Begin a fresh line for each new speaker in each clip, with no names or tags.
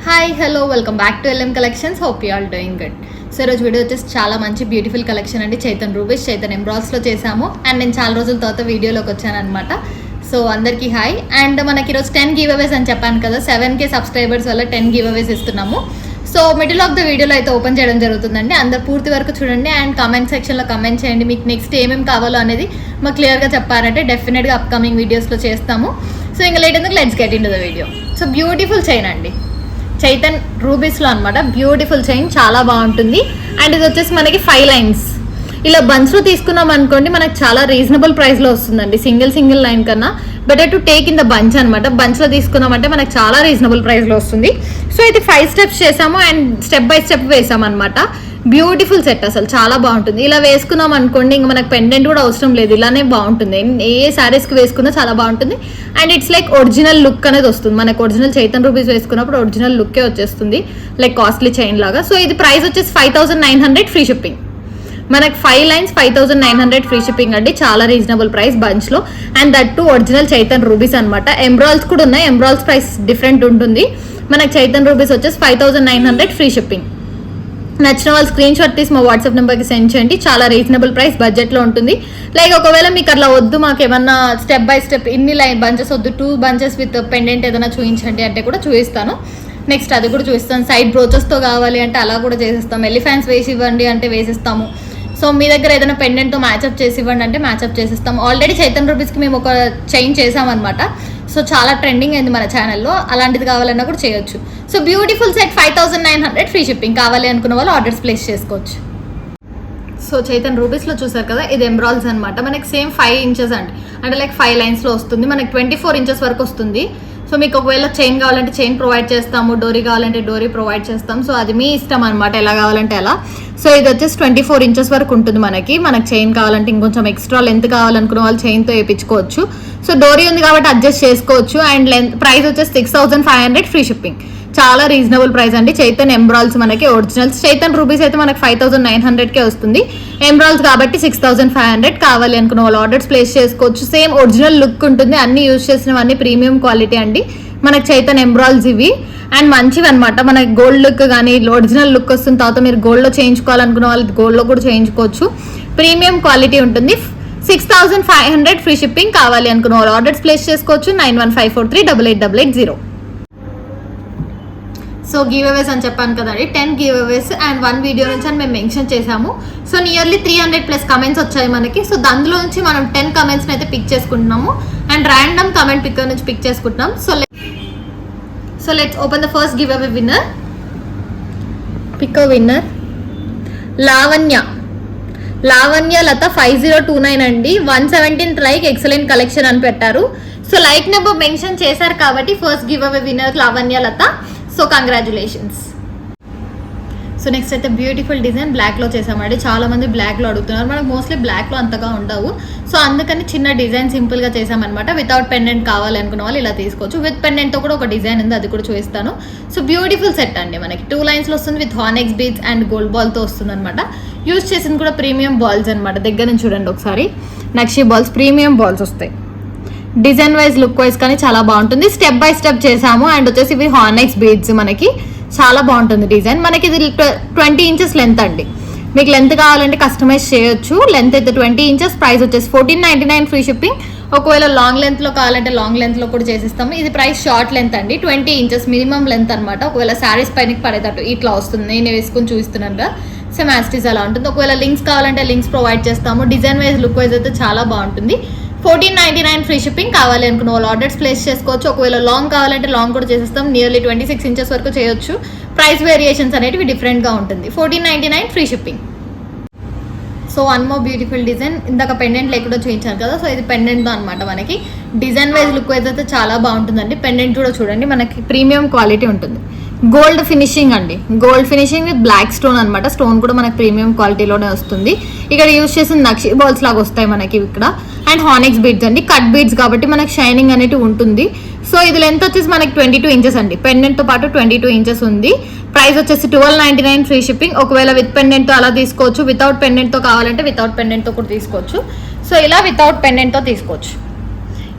Hi hello welcome back to LM collections. Hope you all doing good. So ఈరోజు video వచ్చేసి చాలా మంచి beautiful collection అండి. Chaitan rubies, Chaitan ఎంబ్రాయిడ్స్లో చేసాము. అండ్ నేను చాలా రోజుల తర్వాత వీడియోలోకి వచ్చాను అనమాట. సో అందరికీ హాయ్. అండ్ మనకి ఈరోజు 10 గివ్ అవేస్ అని చెప్పాను కదా, 7K సబ్స్క్రైబర్స్ వల్ల 10 గివ్ అవేస్ ఇస్తున్నాము. సో మిడిల్ ఆఫ్ ద వీడియోలో అయితే ఓపెన్ చేయడం జరుగుతుందండి. అందరు పూర్తి వరకు చూడండి అండ్ కామెంట్ సెక్షన్లో కామెంట్ చేయండి. మీకు నెక్స్ట్ ఏమేమి కావాలో అనేది మాకు క్లియర్గా చెప్పారంటే డెఫినెట్గా అప్కమింగ్ వీడియోస్లో చేస్తాము. సో ఇంకా లేట్ ఎందుకు, let's get in to the video. So beautiful chain అండి, చైతన్ రూబీస్లో అనమాట. బ్యూటిఫుల్ చైన్, చాలా బాగుంటుంది. అండ్ ఇది వచ్చేసి మనకి 5 లైన్స్ ఇలా బంచ్లో తీసుకున్నాం అనుకోండి, మనకు చాలా రీజనబుల్ ప్రైస్లో వస్తుందండి. సింగిల్ లైన్ కన్నా better to take in the bunch అనమాట. బంచ్లో తీసుకున్నామంటే మనకు చాలా రీజనబుల్ ప్రైస్లో వస్తుంది. సో ఇది 5 స్టెప్స్ చేసాము అండ్ స్టెప్ బై స్టెప్ వేసాం అనమాట. బ్యూటిఫుల్ సెట్, అసలు చాలా బాగుంటుంది. ఇలా వేసుకున్నాం అనుకోండి, ఇంకా మనకు పెండెంట్ కూడా అవసరం లేదు, ఇలానే బాగుంటుంది. ఏ శారీస్కి వేసుకున్నా చాలా బాగుంటుంది. And it's like original look అనేది వస్తుంది మనకు. ఒరిజినల్ చైతన్ రూబీస్ వేసుకున్నప్పుడు ఒరిజినల్ లుక్కే వచ్చేస్తుంది, లైక్ కాస్ట్లీ చైన్ లాగా. సో ఇది ప్రైస్ వచ్చేసి 5900 ఫ్రీ షిప్పింగ్. మనకు 5 లైన్స్ 5900 ఫ్రీ షిప్పింగ్ అండి. చాలా రీజనబుల్ ప్రైస్ బంచ్లో. And that too original Chatham rubies అనమాట. ఎంబ్రాయిల్స్ కూడా ఉన్నాయి, ఎంబ్రాయిల్స్ ప్రైస్ డిఫరెంట్ ఉంటుంది. మనకు చైతన్ రూబీస్ వచ్చేసి 5900 ఫ్రీ షిప్పింగ్. నచ్చిన వాళ్ళు స్క్రీన్ షాట్ తీసి మా వాట్సాప్ నెంబర్కి సెండ్ చేయండి. చాలా రీజనబుల్ ప్రైస్, బడ్జెట్లో ఉంటుంది. లైక్ ఒకవేళ మీకు అట్లా వద్దు, మాకు ఏమన్నా స్టెప్ బై స్టెప్ ఇన్ని లైన్ బంచెస్ వద్దు, 2 బంచెస్ విత్ పెండెంట్ ఏదైనా చూపించండి అంటే కూడా చూపిస్తాను. నెక్స్ట్ అది కూడా చూపిస్తాను. సైడ్ బ్రోచెస్తో కావాలి అంటే అలా కూడా చేసేస్తాం. ఎలిఫెంట్స్ వేసి ఇవ్వండి అంటే వేసిస్తాము. సో మీ దగ్గర ఏదైనా పెండెంట్తో మ్యాచ్అప్ చేసి ఇవ్వండి అంటే మ్యాచ్అప్ చేసిస్తాం. ఆల్రెడీ చైతన్ రూబీస్కి మేము ఒక చైన్ చేసామన్నమాట. సో చాలా ట్రెండింగ్ అయింది మన ఛానల్లో. అలాంటిది కావాలన్నా కూడా చేయొచ్చు. So beautiful set 5900 free shipping. కావాలి అనుకున్న వాళ్ళు ఆర్డర్స్ ప్లేస్ చేసుకోవచ్చు. సో చైతన్ రూబీస్లో చూసారు కదా, ఇది ఎంబ్రాయిల్స్ అనమాట. మనకి సేమ్ 5 ఇంచెస్ అండి, అంటే లైక్ 5 లైన్స్లో వస్తుంది. మనకి 24 ఇంచెస్ వరకు వస్తుంది. సో మీకు ఒకవేళ చైన్ కావాలంటే చైన్ ప్రొవైడ్ చేస్తాము, డోరీ కావాలంటే డోరీ ప్రొవైడ్ చేస్తాం. సో అది మీ ఇష్టం అనమాట, ఎలా కావాలంటే అలా. సో ఇది వచ్చేసి 24 ఇంచెస్ వరకు ఉంటుంది మనకి. మనకు చైన్ కావాలంటే ఇంకొంచెం ఎక్స్ట్రా లెంత్ కావాలనుకున్న వాళ్ళు చైన్తో వేయించుకోవచ్చు. సో డోరీ ఉంది కాబట్టి అడ్జస్ట్ చేసుకోవచ్చు. అండ్ లెంత్ ప్రైస్ వచ్చేసి 6500 ఫ్రీ షిప్పింగ్. చాలా రీజనబుల్ ప్రైస్ అండి. చైతన్ ఎంబ్రాయిల్స్ మనకి ఒరిజినల్స్. చైతన్ రూబీస్ అయితే మనకి 5900కే వస్తుంది. ఎంబ్రాయిల్స్ కాబట్టి 6500. కావాలి అనుకున్న వాళ్ళు ఆర్డర్స్ ప్లేస్ చేసుకోవచ్చు. సేమ్ ఒరిజినల్ లుక్ ఉంటుంది. అన్ని యూజ్ చేసినవన్నీ ప్రీమియం క్వాలిటీ అండి మనకి చైతన్ ఎంబ్రాయిల్స్ ఇవి. అండ్ మంచివి అనమాట. మనకి గోల్డ్ లుక్ కానీ ఒరిజినల్ లుక్ వస్తుంది. తర్వాత మీరు గోల్డ్లో చేయించుకోవాలనుకున్న వాళ్ళు గోల్డ్లో కూడా చేయించుకోవచ్చు. ప్రీమియం క్వాలిటీ ఉంటుంది. 6500 ఫ్రీ షిప్పింగ్. కావాలి అనుకున్న వాళ్ళు ఆర్డర్స్ ప్లేస్ చేసుకోవచ్చు. 9154388880. సో గివ్ అవేస్ అని చెప్పాను కదండి, 10 గివ్ అవేస్ అండ్ 1 వీడియో నుంచి అని మేము మెన్షన్ చేసాము. సో నియర్లీ 300+ కమెంట్స్ వచ్చాయి మనకి. సో అందులో నుంచి మనం 10 కమెంట్స్ని అయితే పిక్ చేసుకుంటున్నాము. అండ్ ర్యాండమ్ కమెంట్ పిక్కర్ నుంచి పిక్ చేసుకుంటున్నాం. So let's open the first give away winner. Pick winner Lavanya Latha 5029 అండి. 117th లైక్, ఎక్సలెంట్ కలెక్షన్ అని పెట్టారు. సో లైక్ నెంబర్ మెన్షన్ చేశారు కాబట్టి first give away winner Lavanya Latha. So congratulations. So next అయితే beautiful design బ్లాక్లో చేసామండి. చాలా మంది బ్లాక్లో అడుగుతున్నారు. మనకు మోస్ట్లీ బ్లాక్లో అంతగా ఉండవు. సో అందుకని చిన్న డిజైన్ సింపుల్గా చేసామన్నమాట. వితౌట్ పెండెంట్ కావాలి అనుకున్న వాళ్ళు ఇలా తీసుకోవచ్చు. విత్ పెండెంట్తో కూడా ఒక డిజైన్ ఉంది, అది కూడా చూపిస్తాను. సో బ్యూటిఫుల్ సెట్ అండి. మనకి 2 లైన్స్లో వస్తుంది. విత్ హానెక్స్ బీడ్స్ అండ్ గోల్డ్ బాల్తో వస్తుంది అనమాట. యూజ్ చేసింది కూడా ప్రీమియం బాల్స్ అనమాట. దగ్గర నుంచి చూడండి ఒకసారి. నక్షి బాల్స్, ప్రీమియం బాల్స్ వస్తాయి. డిజైన్ వైజ్ లుక్ వైజ్ కానీ చాలా బాగుంటుంది. స్టెప్ బై స్టెప్ చేసాము. అండ్ వచ్చేసి ఇవి హానెక్స్ బీడ్స్ మనకి. చాలా బాగుంటుంది డిజైన్. మనకి ఇది 20 ఇంచెస్ లెంత్ అండి. మీకు లెంత్ కావాలంటే కస్టమైజ్ చేయొచ్చు. లెంత్ అయితే 20 ఇంచెస్. ప్రైస్ వచ్చేసి 1499 ఫ్రీ షిప్పింగ్. ఒకవేళ లాంగ్ లెంత్లో కావాలంటే లాంగ్ లెంత్లో కూడా చేసిస్తాము. ఇది ప్రైస్ షార్ట్ లెంత్ అండి, 20 ఇంచెస్ మినిమం లెంత్ అనమాట. ఒకవేళ శారీస్ పైనకి పడేటట్టు ఇట్లా వస్తుంది. నేను వేసుకుని చూపిస్తున్నాను కదా, సేమ్ యాస్టీస్ అలా ఉంటుంది. ఒకవేళ లింక్స్ కావాలంటే లింక్స్ ప్రొవైడ్ చేస్తాము. డిజైన్ వైజ్ లుక్ వైజ్ అయితే చాలా బాగుంటుంది. 1499 ఫ్రీ షిప్పింగ్. కావాలి అనుకున్న వాళ్ళు ఆర్డర్స్ ప్లేస్ చేసుకోవచ్చు. ఒకవేళ లాంగ్ కావాలంటే లాంగ్ కూడా చేసేస్తాం. నియర్లీ 26 ఇంచెస్ వరకు చేయొచ్చు. ప్రైస్ వేరియేషన్స్ అనేటివి డిఫరెంట్గా ఉంటుంది. 1499 free shipping. So 1 more beautiful design. ఇందాక పెండెంట్ లేకుండా చూపించాను కదా, సో ఇది పెండెంట్తో అనమాట. మనకి డిజైన్ వైజ్ లుక్ వైజ్ అయితే చాలా బాగుంటుందండి. పెండెంట్ కూడా చూడండి, మనకి ప్రీమియం క్వాలిటీ ఉంటుంది. గోల్డ్ ఫినిషింగ్ అండి, gold finishing with black stone అనమాట. స్టోన్ కూడా మనకి ప్రీమియం క్వాలిటీలోనే వస్తుంది. ఇక్కడ యూజ్ చేసిన నక్షి బాల్స్ లాగా వస్తాయి మనకి ఇక్కడ. అండ్ హానెక్స్ బీడ్స్ అండి, కట్ బీడ్స్ కాబట్టి మనకి షైనింగ్ అనేది ఉంటుంది. సో ఇది లెంత్ వచ్చేసి మనకి 22 ఇంచెస్ అండి. పెండెంట్తో పాటు 22 ఇంచెస్ ఉంది. ప్రైస్ వచ్చేసి 1299 ఫ్రీ షిప్పింగ్. ఒకవేళ విత్ పెండెంట్తో అలా తీసుకోవచ్చు. వితౌట్ పెండెంట్తో కావాలంటే వితౌట్ పెండెంట్తో కూడా తీసుకోవచ్చు. సో ఇలా వితౌట్ పెండెంట్తో తీసుకోవచ్చు.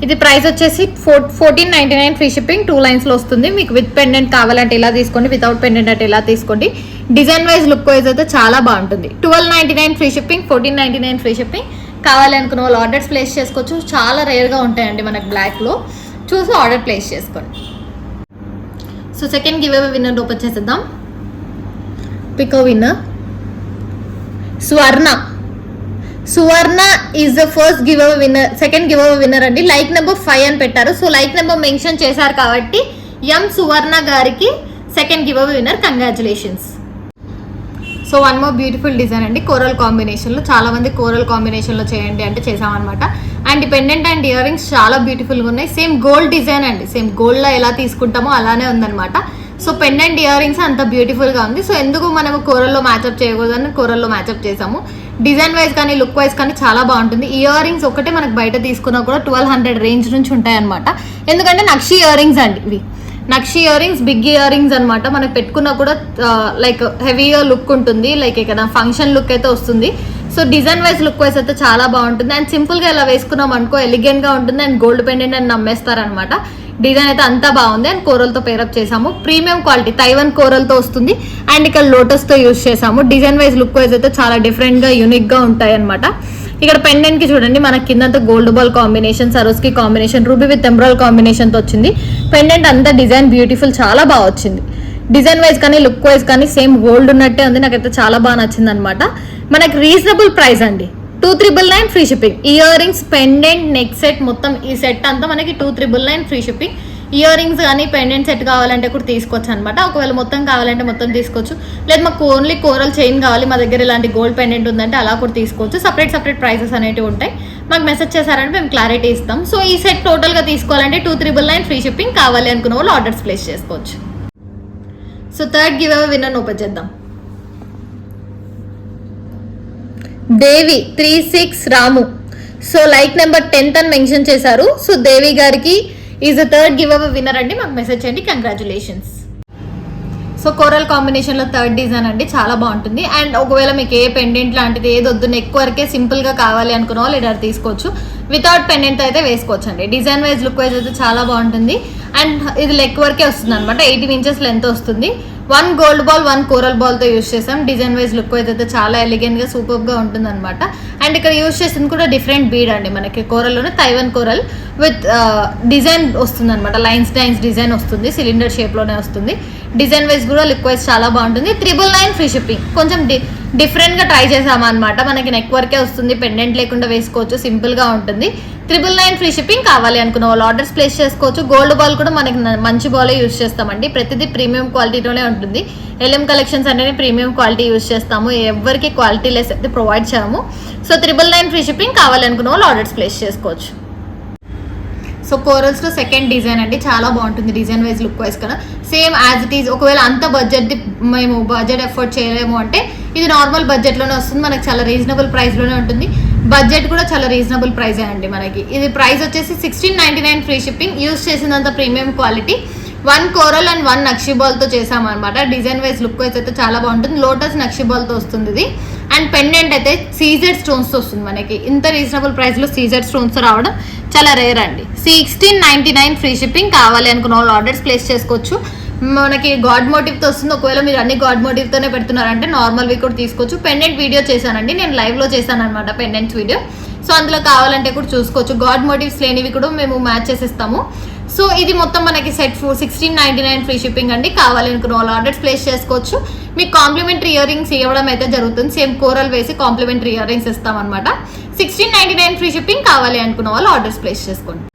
ఇది ప్రైస్ వచ్చేసి 1499 ఫ్రీ షిప్పింగ్, 2 లైన్స్లో వస్తుంది. మీకు విత్ పెండెంట్ కావాలంటే ఇలా తీసుకోండి, వితౌట్ పెండెంట్ అంటే ఇలా తీసుకోండి. డిజైన్ వైజ్ లుక్ వైజ్ అయితే చాలా బాగుంటుంది. 1299 ఫ్రీ షిప్పింగ్, 1499 ఫ్రీ షిప్పింగ్. కావాలి అనుకున్న వాళ్ళు ఆర్డర్స్ ప్లేస్ చేసుకోవచ్చు. చాలా రేర్గా ఉంటాయండి మనకు బ్లాక్లో, చూసి ఆర్డర్ ప్లేస్ చేసుకోండి. So second give away winner open చేసేద్దాం. Pick winner Suvarna is the first give away winner, second give away winner అండి. లైక్ నెంబర్ 5 అని పెట్టారు. సో లైక్ నెంబర్ మెన్షన్ చేశారు కాబట్టి ఎం సువర్ణ గారికి second give away winner. Congratulations. So one more beautiful design అండి, coral కాంబినేషన్లో. చాలా మంది కోరల్ కాంబినేషన్లో చేయండి అంటే చేసామన్నమాట. And pendant and ear rings చాలా బ్యూటిఫుల్గా ఉన్నాయి. సేమ్ గోల్డ్ డిజైన్ అండి, సేమ్ గోల్డ్లో ఎలా తీసుకుంటామో అలానే ఉందన్నమాట. సో పెండెంట్ ఇయర్ రింగ్స్ అంత బ్యూటిఫుల్గా ఉంది. సో ఎందుకు మనము కోరల్లో మ్యాచ్అప్ చేయకూడదని కోరల్లో మ్యాచ్అప్ చేసాము. డిజైన్ వైజ్ కానీ లుక్ వైజ్ కానీ చాలా బాగుంటుంది. ఇయర్ రింగ్స్ ఒకటే మనకు బయట తీసుకున్నా కూడా 1200 రేంజ్ నుంచి ఉంటాయన్నమాట. ఎందుకంటే నక్షి ఇయర్ రింగ్స్ అండి ఇవి, నక్షి earrings, big earrings అనమాట. మనకు పెట్టుకున్నా కూడా లైక్ హెవీగా లుక్ ఉంటుంది, లైక్ ఇక్కడ ఫంక్షన్ లుక్ అయితే వస్తుంది. So design wise look wise అయితే చాలా బాగుంటుంది. అండ్ సింపుల్గా ఇలా వేసుకున్నాం అనుకో ఎలిగెంట్గా ఉంటుంది. అండ్ గోల్డ్ పెండెంట్ అని నమ్మేస్తారనమాట. డిజైన్ అయితే అంతా బాగుంది. అండ్ కోరల్తో పేరప్ చేసాము. ప్రీమియం క్వాలిటీ తైవాన్ కోరల్తో వస్తుంది. అండ్ ఇక్కడ లోటస్తో యూజ్ చేసాము. డిజైన్ వైజ్ లుక్ వైజ్ అయితే చాలా డిఫరెంట్గా యూనిక్గా ఉంటాయి అనమాట. ఇక్కడ పెండెంట్కి చూడండి, మన కిందంతా gold ball combination, Swarovski combination, ruby with ఎంబ్రాయిల్ కాంబినేషన్తో వచ్చింది. పెండెంట్ అంతా డిజైన్ బ్యూటిఫుల్, చాలా బాగా వచ్చింది. డిజైన్ వైజ్ కానీ లుక్ వైజ్ కానీ సేమ్ గోల్డ్ ఉన్నట్టే ఉంది. నాకైతే చాలా బాగా నచ్చింది అనమాట. మనకి రీజనబుల్ ప్రైస్ అండి, 2399 free shipping. Earrings, pendant, neck set మొత్తం ఈ సెట్ అంతా మనకి 2399 ఫ్రీ షిప్పింగ్. ఇయర్ రింగ్స్ కానీ పెండెంట్ సెట్ కావాలంటే కూడా తీసుకోవచ్చు అనమాట. ఒకవేళ మొత్తం కావాలంటే మొత్తం తీసుకోవచ్చు. లేదు మాకు ఓన్లీ కోరల్ చైన్ కావాలి, మా దగ్గర ఇలాంటి గోల్డ్ పెండెంట్ ఉందంటే అలా కూడా తీసుకోవచ్చు. సపరేట్ ప్రైసెస్ అనేవి ఉంటాయి. మాకు మెసేజ్ చేశారంటే మేము క్లారిటీ ఇస్తాం. సో ఈ సెట్ టోటల్గా తీసుకోవాలంటే 2399 ఫ్రీ షిప్పింగ్. కావాలి అనుకున్న వాళ్ళు ఆర్డర్స్ ప్లేస్ చేసుకోవచ్చు. So third give away winner open చేద్దాం. దేవి 36 రాము. సో లైక్ నెంబర్ 10 అని మెన్షన్ చేశారు. సో దేవి గారికి is the third give away winner అండి. మాకు మెసేజ్ చేయండి. కంగ్రాచులేషన్స్. సో కోరల్ కాంబినేషన్లో థర్డ్ డిజైన్ అండి, చాలా బాగుంటుంది. అండ్ ఒకవేళ మీకు ఏ పెండెంట్ లాంటిది ఏది వద్దు, నెక్ వరకే సింపుల్గా కావాలి అనుకున్న వాళ్ళు ఇలా తీసుకోవచ్చు. వితౌట్ పెండెంట్ అయితే వేసుకోవచ్చు అండి. డిజైన్ వైజ్ లుక్ వైజ్ అయితే చాలా బాగుంటుంది. అండ్ ఇది లెగ్ వరకే వస్తుంది అనమాట. 18 ఇంచెస్ లెంత్ వస్తుంది. 1 గోల్డ్ బాల్ 1 కోరల్ బాల్తో యూజ్ చేసాం. డిజైన్ వైజ్ లుక్ వైజ్ అయితే చాలా ఎలిగెంట్గా సూపర్గా ఉంటుంది అనమాట. అండ్ ఇక్కడ యూజ్ చేసింది కూడా డిఫరెంట్ బీడ్ అండి. మనకి కోరల్లోనే తైవాన్ కోరల్ విత్ డిజైన్ వస్తుంది అనమాట. లైన్స్ డిజైన్ వస్తుంది, సిలిండర్ షేప్లోనే వస్తుంది. డిజైన్ వైజ్ కూడా లుక్ వైజ్ చాలా బాగుంటుంది. 999 ఫ్రీ షిప్పింగ్. కొంచెం డిఫరెంట్గా ట్రై చేసామన్నమాట. మనకి నెక్ వరకే వస్తుంది, పెండెంట్ లేకుండా వేసుకోవచ్చు, సింపుల్గా ఉంటుంది. 999 ఫ్రీ షిప్పింగ్. కావాలి అనుకున్న వాళ్ళు ఆర్డర్స్ ప్లేస్ చేసుకోవచ్చు. గోల్డ్ బాల్ కూడా మనకి మంచి బాలే యూజ్ చేస్తామండి. ప్రతిదీ ప్రీమియం క్వాలిటీలోనే ఉంటుంది. ఎల్ఎం కలెక్షన్స్ అంటే ప్రీమియం క్వాలిటీ యూజ్ చేస్తాము. ఎవరికి క్వాలిటీ లెస్ అయితే ప్రొవైడ్ చేయము. So 999 free shipping. కావాలి అనుకున్న వాళ్ళు ఆర్డర్స్ ప్లేస్ చేసుకోవచ్చు. సో కోరల్స్లో సెకండ్ డిజైన్ అండి, చాలా బాగుంటుంది. డిజైన్ వైజ్ లుక్ వైజ్ కదా సేమ్ యాజ్ ఇట్ ఈజ్. ఒకవేళ అంత మేము బడ్జెట్ ఎఫోర్డ్ చేయలేము అంటే ఇది నార్మల్ బడ్జెట్లోనే వస్తుంది. మనకి చాలా రీజనబుల్ ప్రైస్లోనే ఉంటుంది. బడ్జెట్ కూడా చాలా రీజనబుల్ ప్రైజే అండి మనకి. ఇది ప్రైస్ వచ్చేసి 1699 ఫ్రీ షిప్పింగ్. యూజ్ చేసినంత ప్రీమియం క్వాలిటీ. 1 కోరల్ అండ్ 1 నక్షి బాల్తో చేసామన్నమాట. డిజైన్ వైజ్ లుక్ వైజ్ అయితే చాలా బాగుంటుంది. లోటస్ నక్షి బాల్తో వస్తుంది ఇది. అండ్ పెండెంట్ అయితే సీజెడ్ స్టోన్స్తో వస్తుంది మనకి. ఇంత రీజనబుల్ ప్రైస్లో సీజెడ్ స్టోన్స్తో రావడం చాలా రేర్ అండి. 1699 ఫ్రీ షిప్పింగ్. కావాలి అనుకున్న వాళ్ళు ఆర్డర్స్ ప్లేస్ చేసుకోవచ్చు. మనకి గాడ్ మోటివ్తో వస్తుంది. ఒకవేళ మీరు అన్ని గాడ్ మోటివ్తోనే పెడుతున్నారంటే నార్మల్వి కూడా తీసుకోవచ్చు. పెండెంట్ వీడియో చేశానండి, నేను లైవ్లో చేశాను అనమాట పెండెంట్స్ వీడియో. సో అందులో కావాలంటే కూడా చూసుకోవచ్చు. గాడ్ మోటివ్స్ లేనివి కూడా మేము మ్యాచ్ చేసేస్తాము. సో ఇది మొత్తం మనకి సెట్ 1699 ఫ్రీ షిప్పింగ్ అండి. కావాలి అనుకున్న వాళ్ళు ఆర్డర్స్ ప్లేస్ చేసుకోవచ్చు. మీకు కాంప్లిమెంటరీ ఇయర్ రింగ్స్ ఇవ్వడం అయితే జరుగుతుంది. సేమ్ కోరల్ వేసి కాంప్లిమెంటరీ ఇయర్ రింగ్స్ ఇస్తామన్నమాట. 1699 ఫ్రీ షిప్పింగ్. కావాలి అనుకున్న వాళ్ళు ఆర్డర్స్ ప్లేస్ చేసుకోండి.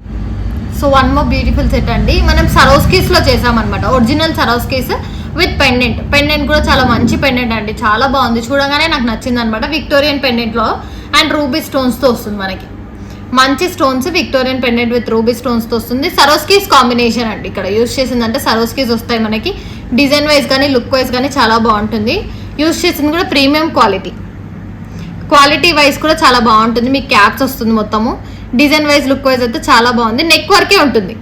So one more beautiful set అండి. మనం సరోస్కీస్లో చేసామన్నమాట. ఒరిజినల్ సరోస్కీస్ విత్ పెండెంట్ కూడా చాలా మంచి పెండెంట్ అండి, చాలా బాగుంది. చూడగానే నాకు నచ్చింది అనమాట. విక్టోరియన్ పెండెంట్లో అండ్ రూబీ స్టోన్స్తో వస్తుంది మనకి. మంచి stones, Victorian pendant with ruby స్టోన్స్తో వస్తుంది. సరోస్కీస్ కాంబినేషన్ అండి. ఇక్కడ యూజ్ చేసిందంటే సరోస్కీస్ వస్తాయి మనకి. డిజైన్ వైజ్ కానీ లుక్ వైజ్ కానీ చాలా బాగుంటుంది. యూజ్ చేసింది కూడా ప్రీమియం క్వాలిటీ వైజ్ కూడా చాలా బాగుంటుంది. మీకు క్యాప్స్ వస్తుంది మొత్తము. డిజైన్ వైజ్ లుక్ వైజ్ అయితే చాలా బాగుంది. నెక్ వరకే ఉంటుంది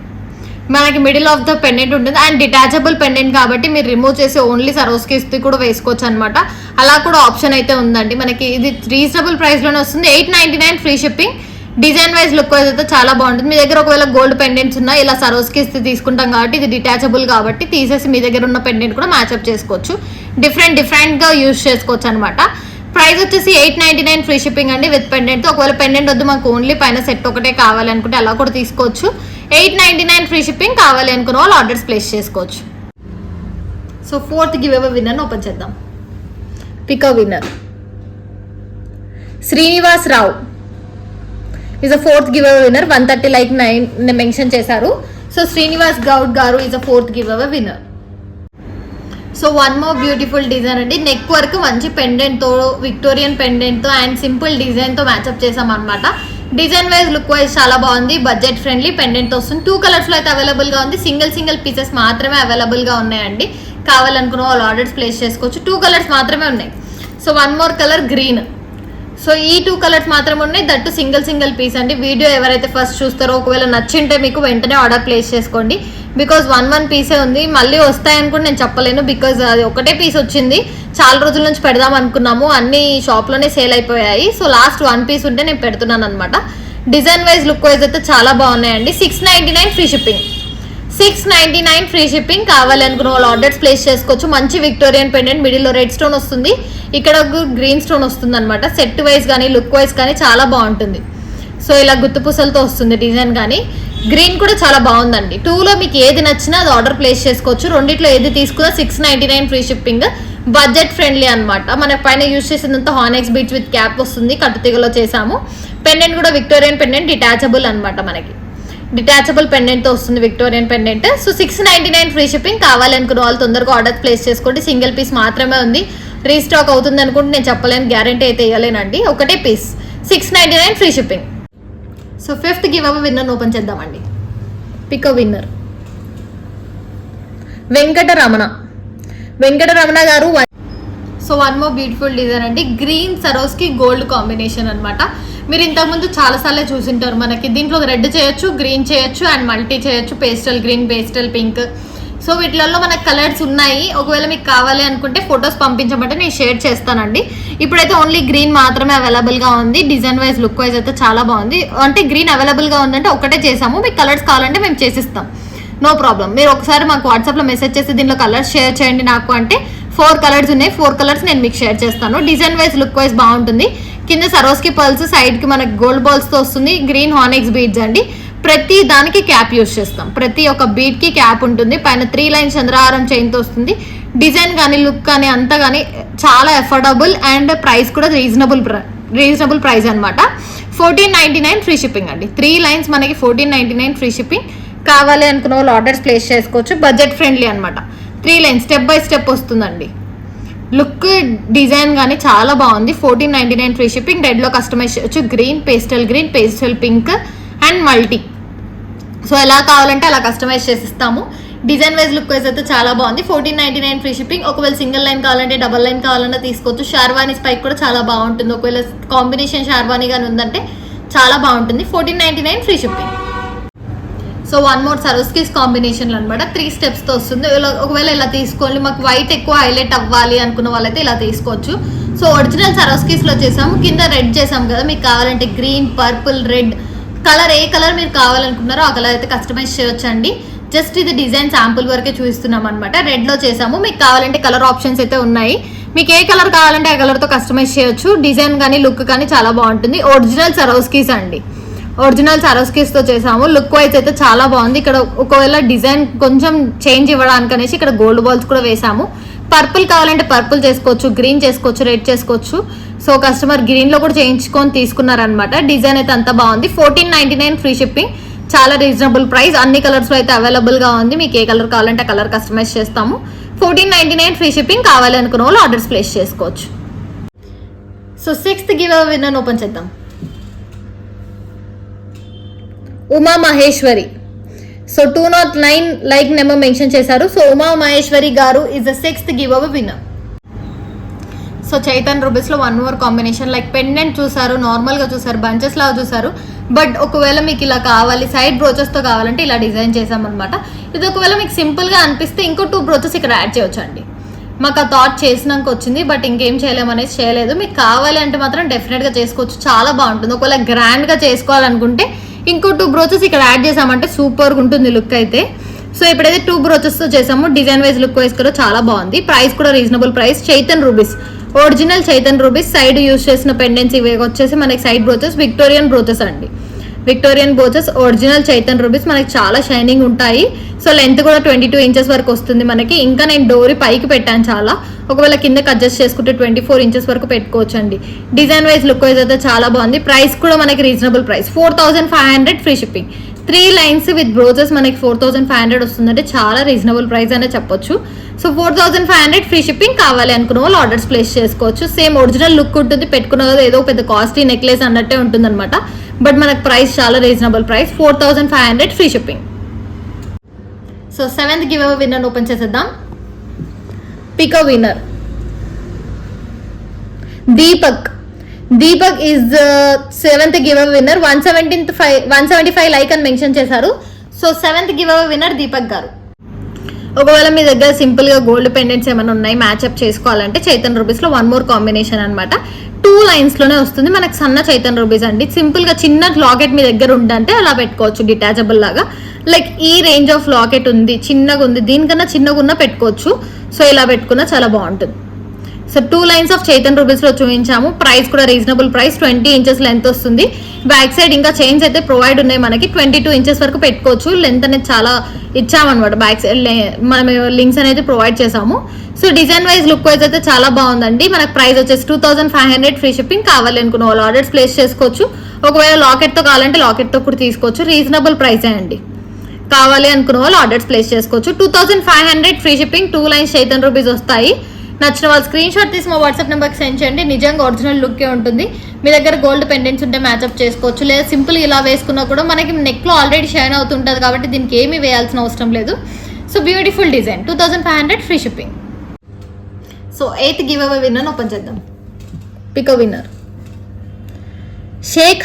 మనకి, మిడిల్ ఆఫ్ ద పెండెంట్ ఉంటుంది. అండ్ డిటాచబుల్ పెండెంట్ కాబట్టి మీరు రిమూవ్ చేసి ఓన్లీ సరోస్కీస్ది కూడా వేసుకోవచ్చు అనమాట. అలా కూడా ఆప్షన్ అయితే ఉందండి మనకి. ఇది రీజనబుల్ ప్రైస్లోనే వస్తుంది. 899 free shipping. Design wise look wise అయితే చాలా బాగుంటుంది. మీ దగ్గర ఒకవేళ గోల్డ్ పెండెంట్స్ ఉన్నా ఇలా సరోస్కి తీసుకుంటాం కాబట్టి ఇది డిటాచబుల్ కాబట్టి తీసేసి మీ దగ్గర ఉన్న పెండెంట్ కూడా మ్యాచ్అప్ చేసుకోవచ్చు. డిఫరెంట్గా యూజ్ చేసుకోవచ్చు అనమాట. ప్రైస్ వచ్చేసి 899 ఫ్రీ షిప్పింగ్ అండి విత్ పెండెంట్తో. ఒకవేళ పెండెంట్ వద్దు మాకు ఓన్లీ పైన సెట్ ఒకటే కావాలి అనుకుంటే అలా కూడా తీసుకోవచ్చు. 899 ఫ్రీ షిప్పింగ్. కావాలి అనుకున్న వాళ్ళు ఆర్డర్స్ ప్లేస్ చేసుకోవచ్చు. So 4th give away winner open చేద్దాం. Pick winner Srinivas Rao is a 4th give away winner. 130 like 9 mention చేశారు. సో శ్రీనివాస్ గౌడ్ గారు is a 4th give away winner. So one more beautiful design అండి. Neck work మంచి పెండెంట్తో, విక్టోరియన్ పెండెంట్తో and simple డిజైన్తో match up చేసాం అనమాట. డిజైన్ వైజ్ లుక్ వైజ్ చాలా బాగుంది. బడ్జెట్ ఫ్రెండ్లీ పెండెంట్తో వస్తుంది. 2 కలర్స్లో అయితే అవైలబుల్గా ఉంది. సింగిల్ పీసెస్ మాత్రమే అవైలబుల్గా ఉన్నాయండి. కావాలనుకున్న వాళ్ళు ఆర్డర్స్ ప్లేస్ చేసుకోవచ్చు. 2 కలర్స్ మాత్రమే ఉన్నాయి. So one more colour green. So ఈ 2 కలర్స్ మాత్రమే ఉన్నాయి. దట్టు సింగిల్ పీస్ అండి. వీడియో ఎవరైతే ఫస్ట్ చూస్తారో ఒకవేళ నచ్చింటే మీకు వెంటనే ఆర్డర్ ప్లేస్ చేసుకోండి. బికాజ్ 1 పీసే ఉంది. మళ్ళీ వస్తాయని కూడా నేను చెప్పలేను. బికాజ్ అది ఒకటే పీస్ వచ్చింది. చాలా రోజుల నుంచి పెడదాం అనుకున్నాము. అన్ని షాప్లోనే సేల్ అయిపోయాయి. సో లాస్ట్ 1 పీస్ ఉంటే నేను పెడుతున్నాను అనమాట. డిజైన్ వైజ్ లుక్ వైజ్ అయితే చాలా బాగున్నాయండి. 699 ఫ్రీ షిప్పింగ్. 699 free shipping. కావాలి అనుకున్న వాళ్ళు ఆర్డర్స్ ప్లేస్ చేసుకోవచ్చు. మంచి విక్టోరియన్ పెండెంట్, మిడిల్లో రెడ్ స్టోన్ వస్తుంది, ఇక్కడ గ్రీన్ స్టోన్ వస్తుంది అనమాట. సెట్ వైజ్ కానీ లుక్ వైజ్ కానీ చాలా బాగుంటుంది. సో ఇలా గుత్తుపూసలతో వస్తుంది డిజైన్. కానీ గ్రీన్ కూడా చాలా బాగుందండి. 2లో మీకు ఏది నచ్చినా అది ఆర్డర్ ప్లేస్ చేసుకోవచ్చు. రెండిట్లో ఏది తీసుకున్నా 699 ఫ్రీ షిప్పింగ్. బడ్జెట్ ఫ్రెండ్లీ అనమాట. మన పైన యూజ్ చేసినంత హానెక్స్ బీట్స్ విత్ క్యాప్ వస్తుంది. కట్టుతీగలో చేసాము. పెండెంట్ కూడా విక్టోరియన్ పెండెంట్, డిటాచబుల్ అనమాట. మనకి డిటాచబుల్ పెండెంట్తో వస్తుంది Victorian pendant. So 699 free shipping. కావాలనుకున్న వాళ్ళు తొందరగా ఆర్డర్ ప్లేస్ చేసుకోండి. సింగిల్ పీస్ మాత్రమే ఉంది. రీస్టాక్ అవుతుంది అనుకుంటే నేను చెప్పలేను, గ్యారంటీ అయితే ఇవ్వలేనండి. ఒకటే piece. 699 free shipping. So 5th give అవే విన్నర్ ఓపెన్ చేద్దామండి. Pick winner Venkataramana garu. So one more beautiful design అండి. గ్రీన్ సరోస్కి గోల్డ్ కాంబినేషన్ అనమాట. మీరు ఇంతకుముందు చాలాసార్లు చూసింటారు. మనకి దీంట్లో రెడ్ చేయొచ్చు, గ్రీన్ చేయొచ్చు అండ్ మల్టీ చేయొచ్చు. Pastel green, pastel pink. So వీటిలలో మనకు కలర్స్ ఉన్నాయి. ఒకవేళ మీకు కావాలి అనుకుంటే ఫొటోస్ పంపించమంటే నేను షేర్ చేస్తానండి. ఇప్పుడైతే ఓన్లీ గ్రీన్ మాత్రమే అవైలబుల్గా ఉంది. డిజైన్ వైజ్ లుక్ వైజ్ అయితే చాలా బాగుంది. అంటే గ్రీన్ అవైలబుల్గా ఉందంటే ఒకటే చేసాము. మీకు కలర్స్ కావాలంటే మేము చేసిస్తాం, నో ప్రాబ్లం. మీరు ఒకసారి మాకు వాట్సాప్లో మెసేజ్ చేసి దీనిలో కలర్స్ షేర్ చేయండి నాకు అంటే 4 కలర్స్ ఉన్నాయి. 4 కలర్స్ నేను మీకు షేర్ చేస్తాను. డిజైన్ వైజ్ లుక్ వైజ్ బాగుంటుంది. కింద సరోస్కి పర్ల్స్, సైడ్కి మనకి గోల్డ్ బాల్స్తో వస్తుంది. గ్రీన్ హానెక్స్ బీడ్స్ అండి. ప్రతి దానికి క్యాప్ యూజ్ చేస్తాం. ప్రతి ఒక్క బీడ్కి క్యాప్ ఉంటుంది. పైన 3 లైన్స్ చంద్రహారం చైన్తో వస్తుంది. డిజైన్ కానీ లుక్ కానీ అంతా కానీ చాలా అఫోర్డబుల్ అండ్ ప్రైస్ కూడా రీజనబుల్ ప్రైస్ అనమాట. 1499 ఫ్రీ షిప్పింగ్ అండి. 3 లైన్స్ మనకి 1499 ఫ్రీ షిప్పింగ్. కావాలి అనుకున్న వాళ్ళు ఆర్డర్స్ ప్లేస్ చేసుకోవచ్చు. బడ్జెట్ ఫ్రెండ్లీ అనమాట. 3 లైన్స్ స్టెప్ బై స్టెప్ వస్తుందండి. లుక్ డిజైన్ కానీ చాలా బాగుంది. 1499 ఫ్రీ షిప్పింగ్. రెడ్లో కస్టమైజ్ చేయొచ్చు. Green, pastel green, pastel pink and multi. So ఎలా కావాలంటే అలా కస్టమైజ్ చేసిస్తాము. డిజైన్ వైజ్ లుక్ వైజ్ అయితే చాలా బాగుంది. 1499 ఫ్రీ షిప్పింగ్. ఒకవేళ సింగిల్ లైన్ కావాలంటే, డబల్ లైన్ కావాలన్నా తీసుకోవచ్చు. షార్వానీ స్పైక్ కూడా చాలా బాగుంటుంది. ఒకవేళ కాంబినేషన్ షార్వానీ కానీ ఉందంటే చాలా బాగుంటుంది. 1499 free shipping. So one more Swarovskis కాంబినేషన్లో అనమాట. 3 స్టెప్స్తో వస్తుంది. ఒకవేళ ఇలా తీసుకోండి, మాకు వైట్ ఎక్కువ హైలైట్ అవ్వాలి అనుకున్న వాళ్ళైతే ఇలా తీసుకోవచ్చు. సో ఒరిజినల్ సరోస్కీస్లో చేసాము. కింద రెడ్ చేసాము కదా, మీకు కావాలంటే గ్రీన్, పర్పుల్, రెడ్ కలర్ ఏ కలర్ మీరు కావాలనుకున్నారో ఆ కలర్ అయితే కస్టమైజ్ చేయొచ్చు అండి. జస్ట్ ఇది డిజైన్ శాంపుల్ వరకే చూపిస్తున్నాం అనమాట. రెడ్లో చేసాము. మీకు కావాలంటే కలర్ ఆప్షన్స్ అయితే ఉన్నాయి. మీకు ఏ కలర్ కావాలంటే ఆ కలర్తో కస్టమైజ్ చేయొచ్చు. డిజైన్ కానీ లుక్ కానీ చాలా బాగుంటుంది. ఒరిజినల్ సరోస్కీస్ అండి. ఒరిజినల్ సరోస్కీస్తో చేసాము. లుక్ వైజ్ అయితే చాలా బాగుంది. ఇక్కడ ఒకవేళ డిజైన్ కొంచెం చేంజ్ ఇవ్వడానికి అనేసి ఇక్కడ గోల్డ్ బాల్స్ కూడా వేసాము. పర్పుల్ కావాలంటే పర్పుల్ చేసుకోవచ్చు, గ్రీన్ చేసుకోవచ్చు, రెడ్ చేసుకోవచ్చు. సో కస్టమర్ గ్రీన్లో కూడా చేయించుకొని తీసుకున్నారనమాట. డిజైన్ అయితే అంతా బాగుంది. 1499 ఫ్రీ షిప్పింగ్. చాలా రీజనబుల్ ప్రైస్. అన్ని కలర్స్లో అయితే అవైలబుల్గా ఉంది. మీకు ఏ కలర్ కావాలంటే ఆ కలర్ కస్టమైజ్ చేస్తాము. 1499 ఫ్రీ షిప్పింగ్. కావాలి అనుకున్న వాళ్ళు ఆర్డర్స్ ప్లేస్ చేసుకోవచ్చు. So 6th give away winner open చేద్దాం. Uma Maheswari. So 209 like number mention చేశారు. సో ఉమా మహేశ్వరి గారు is the 6th give away winner. So Chatham రూబీస్లో 1 మోర్ కాంబినేషన్. లైక్ పెండెంట్ చూసారు, నార్మల్గా చూసారు, బంచెస్ లాగా చూసారు. బట్ ఒకవేళ మీకు ఇలా కావాలి, సైడ్ బ్రోచెస్తో కావాలంటే ఇలా డిజైన్ చేసామన్నమాట. ఇది ఒకవేళ మీకు సింపుల్గా అనిపిస్తే ఇంకో 2 బ్రోచెస్ ఇక్కడ యాడ్ చేయొచ్చు అండి. మాకు ఆ థాట్ చేసినాక వచ్చింది, బట్ ఇంకేం చేయలేమనేసి చేయలేదు. మీకు కావాలి అంటే మాత్రం డెఫినెట్గా చేసుకోవచ్చు, చాలా బాగుంటుంది. ఒకవేళ గ్రాండ్గా చేసుకోవాలనుకుంటే ఇంకో 2 బ్రోచెస్ ఇక్కడ యాడ్ చేసామంటే సూపర్గా ఉంటుంది లుక్ అయితే. సో ఇప్పుడైతే 2 బ్రోచెస్తో చేసాము, డిజైన్ వైజ్ లుక్ వైజ్ కూడా చాలా బాగుంది. ప్రైస్ కూడా reasonable price. Chaitan rubies, original Chatham rubies. Side use చేసిన పెండెంట్స్ ఇవి వచ్చేసి మనకి సైడ్ బ్రోచెస్, విక్టోరియన్ బ్రోచెస్ అండి. Victorian brooches original Chatham rubies, మనకి చాలా షైనింగ్ ఉంటాయి. సో లెంత్ కూడా 22 ఇంచెస్ వరకు వస్తుంది మనకి. ఇంకా నేను డోరీ పైకి పెట్టాను చాలా, ఒకవేళ కిందకి అడ్జస్ట్ చేసుకుంటే 24 ఇంచెస్ వరకు పెట్టుకోవచ్చు అండి. డిజైన్ వైజ్ లుక్ వైజ్ అయితే చాలా బాగుంది. ప్రైస్ కూడా మనకి reasonable price, 4500 free shipping. 3 lines with brooches మనకి 4500 వస్తుందంటే చాలా రీజనబుల్ ప్రైస్ అనే చెప్పొచ్చు. So 4500 free shipping. కావాలి అనుకున్న వాళ్ళు ఆర్డర్స్ ప్లేస్ చేసుకోవచ్చు. సేమ్ ఒరిజినల్ లుక్ ఉంటుంది, పెట్టుకున్న ఏదో పెద్ద కాస్ట్లీ నెక్లెస్ అన్నట్టే ఉంటుంది అనమాట. బట్ మనకు ప్రైస్ చాలా reasonable price, 4500 free shipping. So 7th give away winner open చేసేద్దాం. Pick winner Deepak is 7th give away winner. 175 like అని మెన్షన్ చేశారు. So 7th give away winner Deepak గారు. ఒకవేళ మీ దగ్గర సింపుల్ గా గోల్డ్ పెండెంట్స్ ఏమైనా ఉన్నాయి మ్యాచ్అప్ చేసుకోవాలంటే చైతన్ రూబీస్ లో 1 మోర్ కాంబినేషన్ అనమాట. 2 లైన్స్ లోనే వస్తుంది మనకి. సన్న చైతన్ రూబీస్ అండి. సింపుల్ గా చిన్న లాకెట్ మీ దగ్గర ఉందంటే అలా పెట్టుకోవచ్చు డిటాచబుల్ లాగా. లైక్ ఈ రేంజ్ ఆఫ్ లాకెట్ ఉంది, చిన్నగా ఉంది, దీనికన్నా చిన్నగా ఉన్న పెట్టుకోవచ్చు. సో ఇలా పెట్టుకున్నా చాలా బాగుంటుంది. So 2 lines of Chaitan rubies లో చూపించాము. ప్రైస్ కూడా రీజనబుల్ ప్రైస్, 20 ఇంచెస్ లెంత్ వస్తుంది. బ్యాక్ సైడ్ ఇంకా చైన్స్ అయితే ప్రొవైడ్ ఉన్నాయి మనకి. 22 ఇంచెస్ వరకు పెట్టుకోవచ్చు. లెంత్ అనేది చాలా ఇచ్చామన్నమాట. బ్యాక్ సైడ్ మనం లింక్స్ అనేది ప్రొవైడ్ చేసాము. So design wise look wise అయితే చాలా బాగుందండి. మనకు ప్రైస్ వచ్చేసి 2500 ఫ్రీ షిప్పింగ్. కావాలి అనుకున్న వాళ్ళు ఆర్డర్స్ ప్లేస్ చేసుకోవచ్చు. ఒకవేళ లాకెట్ తో కావాలంటే లాకెట్ తో కూడా తీసుకోవచ్చు. రీజనబుల్ ప్రైసే అండి. కావాలి అనుకున్న వాళ్ళు ఆర్డర్స్ ప్లేస్ చేసుకోవచ్చు. 2500 free shipping. 2 lines Chaitan rubies వస్తాయి. నచ్చిన వాళ్ళు స్క్రీన్ షాట్ తీసి మా వాట్సాప్ నెంబర్కి సెండ్ చేయండి. నిజంగా ఒరిజినల్ లుక్కే ఉంటుంది. మీ దగ్గర గోల్డ్ పెండెంట్స్ ఉంటే మ్యాచ్అప్ చేసుకోవచ్చు. లేదా సింపుల్ ఇలా వేసుకున్నా కూడా మనకి నెక్లో ఆల్రెడీ షైన్ అవుతుంటుంది కాబట్టి దీనికి ఏమీ వేయాల్సిన అవసరం లేదు. So beautiful design, 2500 free shipping. So 8th give away winner open చేద్దాం. Pick winner Sheikh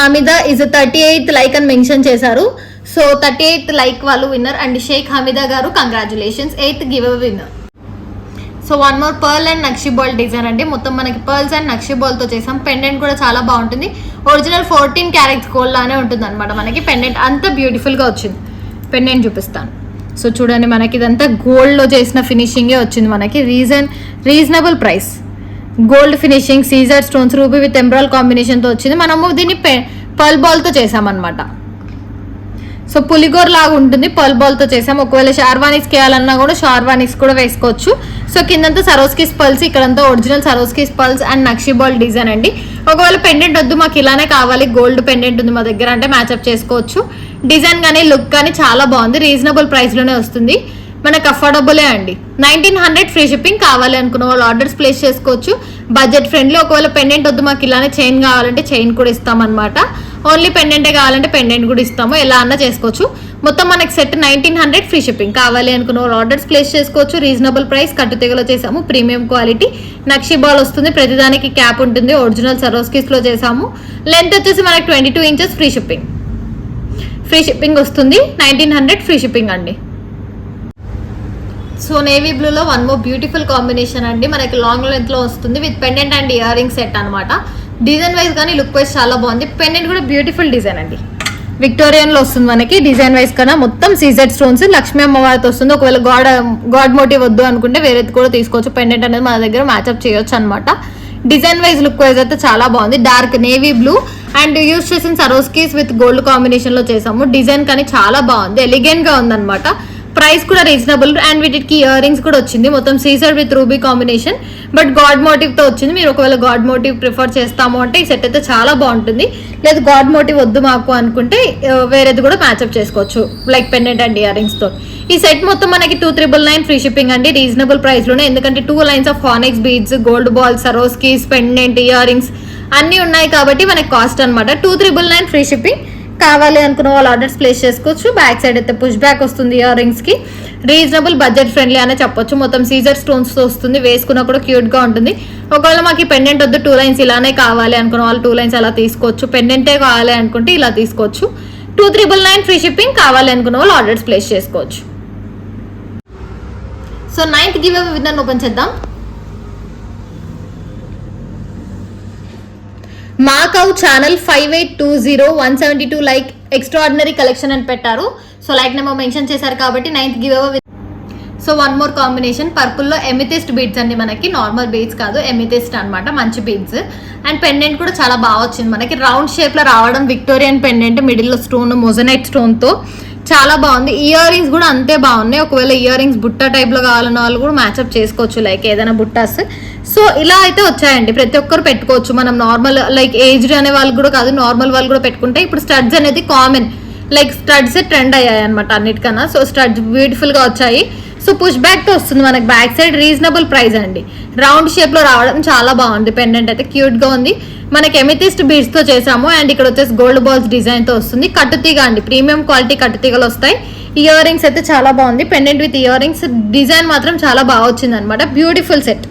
Amida is 38th like అని మెన్షన్ చేశారు. సో 38th లైక్ వాళ్ళు విన్నర్ అండ్ షేక్ హమీదా గారు congratulations. 8th give away winner. So 1 more pearl and నక్షి ball design అండి. మొత్తం మనకి pearls and నక్షి బాల్తో చేసాం. పెండెంట్ కూడా చాలా బాగుంటుంది. ఒరిజినల్ 14 క్యారెట్స్ గోల్డ్ లానే ఉంటుంది అనమాట. మనకి పెండెంట్ అంతా బ్యూటిఫుల్గా వచ్చింది. పెండెంట్ చూపిస్తాను. సో చూడండి, మనకి ఇదంతా గోల్డ్లో చేసిన ఫినిషింగే వచ్చింది. మనకి రీజనబుల్ ప్రైస్. గోల్డ్ ఫినిషింగ్, సీజర్ స్టోన్స్, రూబీ విత్ ఎంబ్రాల్ కాంబినేషన్తో వచ్చింది. మనము దీన్ని పర్ల్ బాల్తో చేసామన్నమాట. సో పులిగోర్ లాగా ఉంటుంది, పర్ల్ బాల్తో చేసాం. ఒకవేళ షార్వానిక్స్ వేయాలన్నా కూడా షార్వానిక్స్ కూడా వేసుకోవచ్చు. సో కిందంతా సరోస్కీస్ పల్స్, ఇక్కడంతా ఒరిజినల్ సరోస్కీస్ పల్స్ అండ్ నక్షి బాల్ డిజైన్ అండి. ఒకవేళ పెండెంట్ వద్దు మాకు ఇలానే కావాలి, గోల్డ్ పెండెంట్ ఉంది మా దగ్గర అంటే మ్యాచ్అప్ చేసుకోవచ్చు. డిజైన్ కానీ లుక్ కానీ చాలా బాగుంది. రీజనబుల్ ప్రైస్లోనే వస్తుంది. మనకు అఫోర్డబులే అండి. 1900 ఫ్రీ షిప్పింగ్. కావాలి అనుకున్న వాళ్ళు ఆర్డర్స్ ప్లేస్ చేసుకోవచ్చు. Budget friendly. ఒకవేళ పెండెంట్ వద్దు మాకు ఇలానే చైన్ కావాలంటే చైన్ కూడా ఇస్తామన్నమాట. ఓన్లీ పెండెంటే కావాలంటే పెండెంట్ కూడా ఇస్తాము. ఎలా అన్నా చేసుకోవచ్చు. మొత్తం మనకి సెట్ 1900 ఫ్రీ షిప్పింగ్. కావాలి అనుకున్న వాళ్ళు ఆర్డర్స్ ప్లేస్ చేసుకోవచ్చు. Reasonable price. కట్టు తెగలో చేసాము. Premium quality. నక్షి బాల్ వస్తుంది. ప్రతిదానికి క్యాప్ ఉంటుంది. ఒరిజినల్ సరోస్కీస్లో చేసాము. లెంత్ వచ్చేసి మనకి 22 ఇంచెస్ ఫ్రీ షిప్పింగ్ వస్తుంది. 1900 ఫ్రీ షిప్పింగ్ అండి. సో నేవీ బ్లూలో 1 మోర్ బ్యూటిఫుల్ కాంబినేషన్ అండి. మనకి లాంగ్ లెంత్లో వస్తుంది with pendant and earrings set అనమాట. డిజైన్ వైజ్ కానీ లుక్ వైజ్ చాలా బాగుంది. పెండెంట్ కూడా బ్యూటిఫుల్ డిజైన్ అండి. విక్టోరియన్లో వస్తుంది మనకి. డిజైన్ వైజ్ కన్నా మొత్తం సీజెడ్ స్టోన్స్, లక్ష్మీ అమ్మవారితో వస్తుంది. ఒకవేళ గాడ్ మోటివ్ వద్దు అనుకుంటే వేరేది కూడా తీసుకోవచ్చు. పెండెంట్ అనేది మన దగ్గర మ్యాచ్అప్ చేయొచ్చు అనమాట. డిజైన్ వైజ్ లుక్ వైజ్ అయితే చాలా బాగుంది. Dark navy blue and use చేసిన సరోస్కీస్ విత్ గోల్డ్ కాంబినేషన్లో చేసాము. డిజైన్ కానీ చాలా బాగుంది. ఎలిగెంట్గా ఉందన్నమాట. ప్రైస్ కూడా రీజనబుల్ అండ్ వీటికి ఇయర్ రింగ్స్ కూడా వచ్చింది. మొత్తం సీజర్ with ruby combination but god మోటివ్తో వచ్చింది. మీరు ఒకవేళ గాడ్ మోటివ్ ప్రిఫర్ చేస్తాము అంటే ఈ సెట్ అయితే చాలా బాగుంటుంది. లేదు గాడ్ మోటివ్ వద్దు మాకు అనుకుంటే వేరేది కూడా మ్యాచ్అప్ చేసుకోవచ్చు లైక్ పెండెంట్ అండ్ ఇయర్ రింగ్స్తో. ఈ సెట్ మొత్తం మనకి 2999 ఫ్రీ షిప్పింగ్ అండి. రీజనబుల్ ప్రైస్లోనే. ఎందుకంటే 2 lines of onyx beads, gold balls, Swarovskis, pendant, earrings అన్నీ ఉన్నాయి కాబట్టి మనకి కాస్ట్ అనమాట. 2999 ఫ్రీ షిప్పింగ్. కావాలి అనుకున్న వాళ్ళు ఆర్డర్స్ ప్లేస్ చేసుకోవచ్చు. బ్యాక్ సైడ్ అయితే పుష్ బ్యాక్ వస్తుంది ఇయర్ రింగ్స్కి. రీజనబుల్ బడ్జెట్ ఫ్రెండ్లీ అనే చెప్పొచ్చు. మొత్తం సీజర్ స్టోన్స్తో వస్తుంది. వేసుకున్నా కూడా క్యూట్గా ఉంటుంది. ఒకవేళ మాకు ఈ పెండెంట్ వద్దు 2 లైన్స్ ఇలానే కావాలి అనుకున్న వాళ్ళు 2 లైన్స్ అలా తీసుకోవచ్చు. పెండెంటే కావాలి అనుకుంటే ఇలా తీసుకోవచ్చు. 2999 ఫ్రీ షిప్పింగ్. కావాలి అనుకున్న వాళ్ళు ఆర్డర్స్ ప్లేస్ చేసుకోవచ్చు. So so 9th give away winner open చేద్దాం. మాకౌ ఛానల్ 5820 లైక్ ఎక్స్ట్రాడినరీ కలెక్షన్ అని పెట్టారు. సో లైక్ నెంబర్ మెన్షన్ చేశారు కాబట్టి 9th giveaway. So one more combination పర్పుల్లో ఎమిథిస్ట్ బీడ్స్ అండి, మనకి నార్మల్ బీడ్స్ కాదు ఎమిథిస్ట్ అనమాట, మంచి బీడ్స్. అండ్ పెండెంట్ కూడా చాలా బాగా వచ్చింది మనకి, రౌండ్ షేప్లో రావడం, విక్టోరియన్ పెండెంట్, మిడిల్లో స్టోన్ మొజనైట్ స్టోన్తో చాలా బాగుంది. ఇయర్ రింగ్స్ కూడా అంతే బాగున్నాయి. ఒకవేళ ఇయర్ రింగ్స్ బుట్ట టైప్లో కావాలన్న వాళ్ళు కూడా మ్యాచ్అప్ చేసుకోవచ్చు, లైక్ ఏదైనా బుట్టాస్. సో ఇలా అయితే వచ్చాయండి, ప్రతి ఒక్కరు పెట్టుకోవచ్చు. మనం నార్మల్ లైక్ ఏజ్డ్ అనే వాళ్ళు కూడా కాదు, నార్మల్ వాళ్ళు కూడా పెట్టుకుంటే. ఇప్పుడు స్టడ్స్ అనేది కామన్, లైక్ స్టడ్స్ ట్రెండ్ అయ్యాయి అనమాట అన్నిటికన్నా. సో స్టడ్స్ బ్యూటిఫుల్గా వచ్చాయి. సో పుష్ బ్యాక్తో వస్తుంది మనకి, బ్యాక్ సైడ్ రీజనబుల్ ప్రైస్ అండి, రౌండ్ షేప్లో రావడం చాలా బాగుంది. పెండెంట్ అయితే క్యూట్గా ఉంది. మనకి ఎమిథిస్ట్ బీడ్స్తో చేసాము. అండ్ ఇక్కడ వచ్చేసి గోల్డ్ బాల్స్ డిజైన్తో వస్తుంది. కట్టుతీగ అండి, ప్రీమియం క్వాలిటీ కట్టుతీగలు వస్తాయి. ఇయర్ రింగ్స్ అయితే చాలా బాగుంది, pendant with ear rings. Design మాత్రం చాలా బాగా వచ్చింది అనమాట, బ్యూటిఫుల్ సెట్.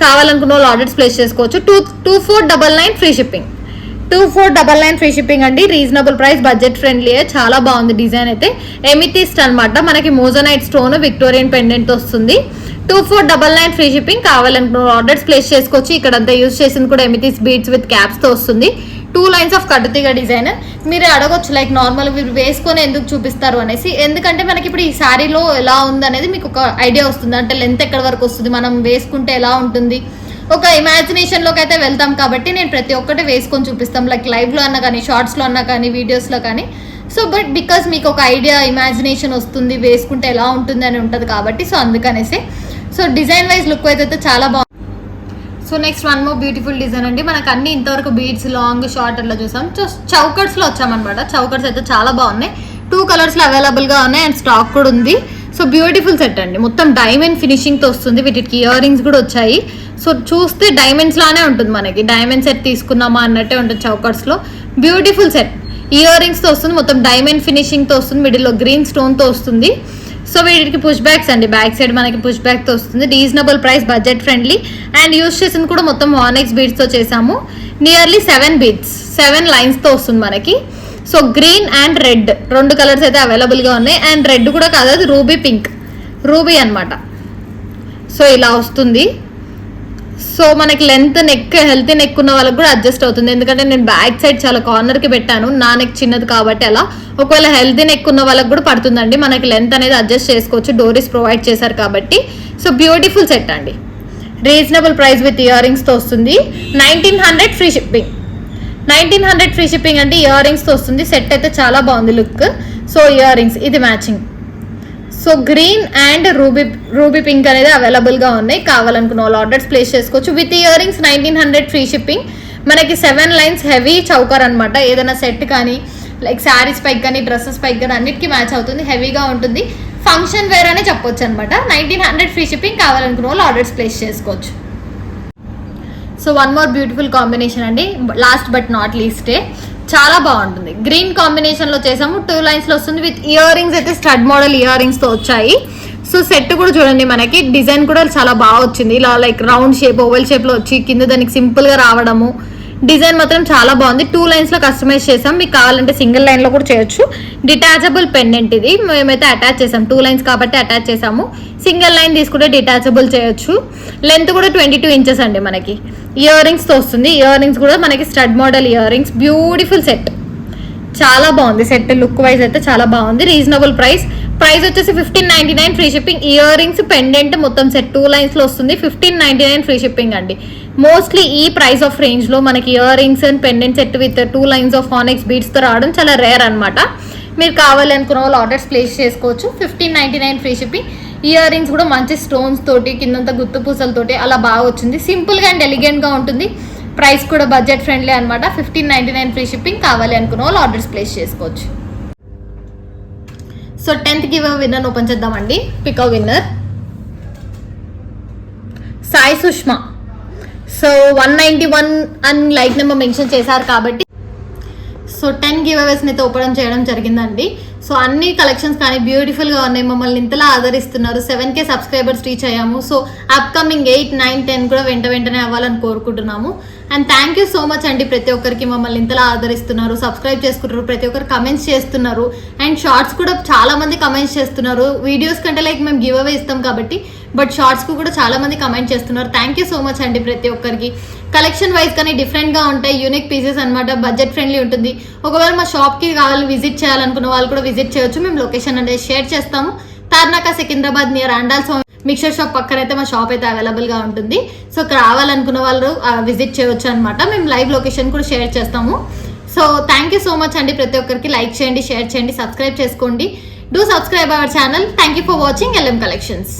కావాలనుకున్న వాళ్ళు ఆర్డర్స్ ప్లేస్ చేసుకోవచ్చు. 2499 ఫ్రీ షిప్పింగ్, 2499 ఫ్రీ షిప్పింగ్ అండి. రీజనబుల్ ప్రైస్, బడ్జెట్ ఫ్రెండ్లీ, చాలా బాగుంది డిజైన్ అయితే. ఎమిథిస్ట్ అనమాట, మనకి మోజనైట్ స్టోన్ విక్టోరియన్ పెండెంట్ వస్తుంది. 2499 ఫ్రీ షిప్పింగ్. కావాలనుకున్న ఆర్డర్స్ ప్లేస్ చేసుకోవచ్చు. ఇక్కడ అంతా యూజ్ చేసింది కూడా ఎమిథిస్ట్ బీడ్స్ విత్ క్యాప్స్తో వస్తుంది. 2 లైన్స్ ఆఫ్ కట్టుతీగ డిజైన్. మీరు అడగొచ్చు లైక్ నార్మల్ మీరు వేసుకొని ఎందుకు చూపిస్తారు అనేసి, ఎందుకంటే మనకి ఇప్పుడు ఈ శారీలో ఎలా ఉంది అనేది మీకు ఒక ఐడియా వస్తుంది. అంటే లెంత్ ఎక్కడి వరకు వస్తుంది, మనం వేసుకుంటే ఎలా ఉంటుంది, ఒక ఇమాజినేషన్లోకి అయితే వెళ్తాం. కాబట్టి నేను ప్రతి ఒక్కటి వేసుకొని చూపిస్తాం, లైక్ లైవ్లో అన్నా కానీ, షార్ట్స్లో అన్నా కానీ, వీడియోస్లో కానీ. సో బట్ బికాస్ మీకు ఒక ఐడియా ఇమాజినేషన్ వస్తుంది, వేసుకుంటే ఎలా ఉంటుంది అని ఉంటుంది కాబట్టి, సో అందుకనేసి. సో డిజైన్ వైజ్ లుక్ అయితే చాలా బాగుంది. So next one more beautiful design అండి. మనకు అన్ని ఇంతవరకు బీడ్స్ లాంగ్ షార్ట్ అట్లా చూసాం. చౌకర్స్లో వచ్చామన్నమాట. చౌకర్స్ అయితే చాలా బాగున్నాయి, 2 కలర్స్లో అవైలబుల్గా ఉన్నాయి. అండ్ స్టాక్ కూడా ఉంది. సో బ్యూటిఫుల్ సెట్ అండి, మొత్తం డైమండ్ ఫినిషింగ్తో వస్తుంది. వీటికి ఇయర్ రింగ్స్ కూడా వచ్చాయి. సో చూస్తే డైమండ్స్ లానే ఉంటుంది మనకి, డైమండ్ సెట్ తీసుకున్నామా అన్నట్టే ఉంటుంది చౌకర్స్లో. బ్యూటిఫుల్ సెట్, ఇయర్ రింగ్స్తో వస్తుంది, మొత్తం డైమండ్ ఫినిషింగ్తో వస్తుంది, మిడిల్లో గ్రీన్ స్టోన్తో వస్తుంది. సో వీటికి పుష్ బ్యాక్స్ అండి, బ్యాక్ సైడ్ మనకి పుష్ బ్యాక్తో వస్తుంది. Reasonable price, budget friendly. And use చేసింది కూడా మొత్తం వానెక్స్ బీడ్స్తో చేసాము. నియర్లీ 7 బీడ్స్, 7 లైన్స్తో వస్తుంది మనకి. So green and red 2 colours అయితే అవైలబుల్గా ఉన్నాయి. అండ్ రెడ్ కూడా కాదు, అది రూబీ పింక్, రూబీ అనమాట. సో ఇలా వస్తుంది. సో మనకి లెంత్ నెక్, హెల్తీ నెక్ ఉన్న వాళ్ళకి కూడా అడ్జస్ట్ అవుతుంది. ఎందుకంటే నేను బ్యాక్ సైడ్ చాలా కార్నర్కి పెట్టాను, నా నెక్ చిన్నది కాబట్టి అలా. ఒకవేళ హెల్తీ నెక్ ఉన్న వాళ్ళకి కూడా పడుతుందండి, మనకి లెంత్ అనేది అడ్జస్ట్ చేసుకోవచ్చు, డోరీస్ ప్రొవైడ్ చేశారు కాబట్టి. సో బ్యూటిఫుల్ సెట్ అండి, రీజనబుల్ ప్రైస్ విత్ ఇయర్ రింగ్స్తో వస్తుంది. 1900 ఫ్రీ షిప్పింగ్, 1900 ఫ్రీ షిప్పింగ్ అంటే ఇయర్ రింగ్స్తో వస్తుంది. సెట్ అయితే చాలా బాగుంది లుక్. సో ఇయర్ రింగ్స్ ఇది matching. So green and ruby pink అనేది అవైలబుల్గా ఉన్నాయి. కావాలనుకున్న వాళ్ళు ఆర్డర్స్ ప్లేస్ చేసుకోవచ్చు. With ear rings 1900 free shipping. మనకి 7 లైన్స్ హెవీ చౌకర్ అనమాట. ఏదైనా సెట్ కానీ, లైక్ శారీస్ పైకి కానీ, డ్రెస్సెస్ పైకి కానీ అన్నిటికీ మ్యాచ్ అవుతుంది, హెవీగా ఉంటుంది. ఫంక్షన్ వేర్ అనే చెప్పొచ్చు అనమాట. 1900 ఫ్రీ షిప్పింగ్. కావాలనుకున్న వాళ్ళు ఆర్డర్స్ ప్లేస్ చేసుకోవచ్చు. So one more beautiful combination అండి, లాస్ట్ బట్ నాట్ లీస్టే, చాలా బాగుంటుంది. గ్రీన్ కాంబినేషన్లో చేసాము, 2 లైన్స్లో వస్తుంది. విత్ ఇయర్ రింగ్స్ అయితే స్టడ్ మోడల్ ఇయర్ రింగ్స్తో వచ్చాయి. సో సెట్ కూడా చూడండి, మనకి డిజైన్ కూడా చాలా బాగా వచ్చింది. ఇలా లైక్ రౌండ్ షేప్, ఓవెల్ షేప్లో వచ్చి కింద దానికి సింపుల్గా రావడము. డిజైన్ మాత్రం చాలా బాగుంది. 2 లైన్స్లో కస్టమైజ్ చేసాం. మీకు కావాలంటే సింగిల్ లైన్లో కూడా చేయొచ్చు. డిటాచబుల్ పెండెంట్ ఇది, మేమైతే అటాచ్ చేసాం. 2 లైన్స్ కాబట్టి అటాచ్ చేసాము. సింగిల్ లైన్ తీసుకుంటే డిటాచబుల్ చేయొచ్చు. లెంత్ కూడా 22 ఇంచెస్ అండి. మనకి ఇయర్ రింగ్స్తో వస్తుంది. ఇయర్ రింగ్స్ కూడా మనకి stud model ear rings. Beautiful set, చాలా బాగుంది సెట్. లుక్ వైజ్ అయితే చాలా బాగుంది. రీజనబుల్ ప్రైస్ వచ్చేసి 1599 free shipping. Earrings, pendant మొత్తం సెట్ 2 లైన్స్లో వస్తుంది. 1599 ఫ్రీ షిప్పింగ్ అండి. మోస్ట్లీ ఈ ప్రైస్ ఆఫ్ రేంజ్లో మనకి earrings and pendant set with 2 lines of onyx బీడ్స్తో రావడం చాలా రేర్ అనమాట. మీరు కావాలి అనుకున్న వాళ్ళు ఆర్డర్స్ ప్లేస్ చేసుకోవచ్చు. 1599 ఫ్రీ షిప్పింగ్. ఇయర్ రింగ్స్ కూడా మంచి స్టోన్స్ తోటి, కిందంతా గుత్తు పూసలతోటి అలా బాగా వచ్చింది. సింపుల్గా అండ్ ఎలిగెంట్గా ఉంటుంది. ప్రైస్ కూడా బడ్జెట్ ఫ్రెండ్లీ అనమాట. 1599 ఫ్రీ షిప్పింగ్. కావాలి అనుకున్న వాళ్ళు ఆర్డర్స్ ప్లేస్ చేసుకోవచ్చు. So 10th give away winner open చేద్దామండి. Pick winner Sai Sushma. So 191 అని లైక్ నెంబర్ మెన్షన్ చేశారు కాబట్టి సో 10 గివ్ అవేస్ని అయితే ఓపెన్ చేయడం జరిగిందండి. సో అన్ని కలెక్షన్స్ కానీ బ్యూటిఫుల్గా ఉన్నాయి. మమ్మల్ని ఇంతలా ఆదరిస్తున్నారు. 7K సబ్స్క్రైబర్స్ రీచ్ అయ్యాము. సో అప్కమింగ్ 8, 9, 10 కూడా వెంటనే అవ్వాలని కోరుకుంటున్నాము. And thank you so much అండి ప్రతి ఒక్కరికి. మమ్మల్ని ఇంతలా ఆదరిస్తున్నారు, సబ్స్క్రైబ్ చేసుకుంటారు, ప్రతి ఒక్కరు కమెంట్స్ చేస్తున్నారు. అండ్ షార్ట్స్ కూడా చాలా మంది కమెంట్స్ చేస్తున్నారు. వీడియోస్ కంటే లైక్ మేము గివ్ అవే ఇస్తాం కాబట్టి బట్ షార్ట్స్కు కూడా చాలా మంది కమెంట్ చేస్తున్నారు. థ్యాంక్ యూ సో మచ్ అండి ప్రతి ఒక్కరికి. కలెక్షన్ వైజ్ కానీ డిఫరెంట్గా ఉంటాయి, యూనిక్ పీసెస్ అనమాట, బడ్జెట్ ఫ్రెండ్లీ ఉంటుంది. ఒకవేళ మా షాప్కి కావాలి విజిట్ చేయాలనుకున్న వాళ్ళు కూడా విజిట్ చేయొచ్చు. మేము లొకేషన్ అనేది షేర్ చేస్తాము. Tarnaka Secunderabad near Andal mixer shop పక్కన అయితే మా షాప్ అయితే అవైలబుల్గా ఉంటుంది. సో ఇక్కడ రావాలనుకున్న వాళ్ళు విజిట్ చేయొచ్చు అనమాట. మేము లైవ్ లొకేషన్ కూడా షేర్ చేస్తాము. So thank you so much అండి ప్రతి ఒక్కరికి. లైక్ చేయండి, షేర్ చేయండి, సబ్స్క్రైబ్ చేసుకోండి. Do subscribe our channel. Thank you for watching LM collections.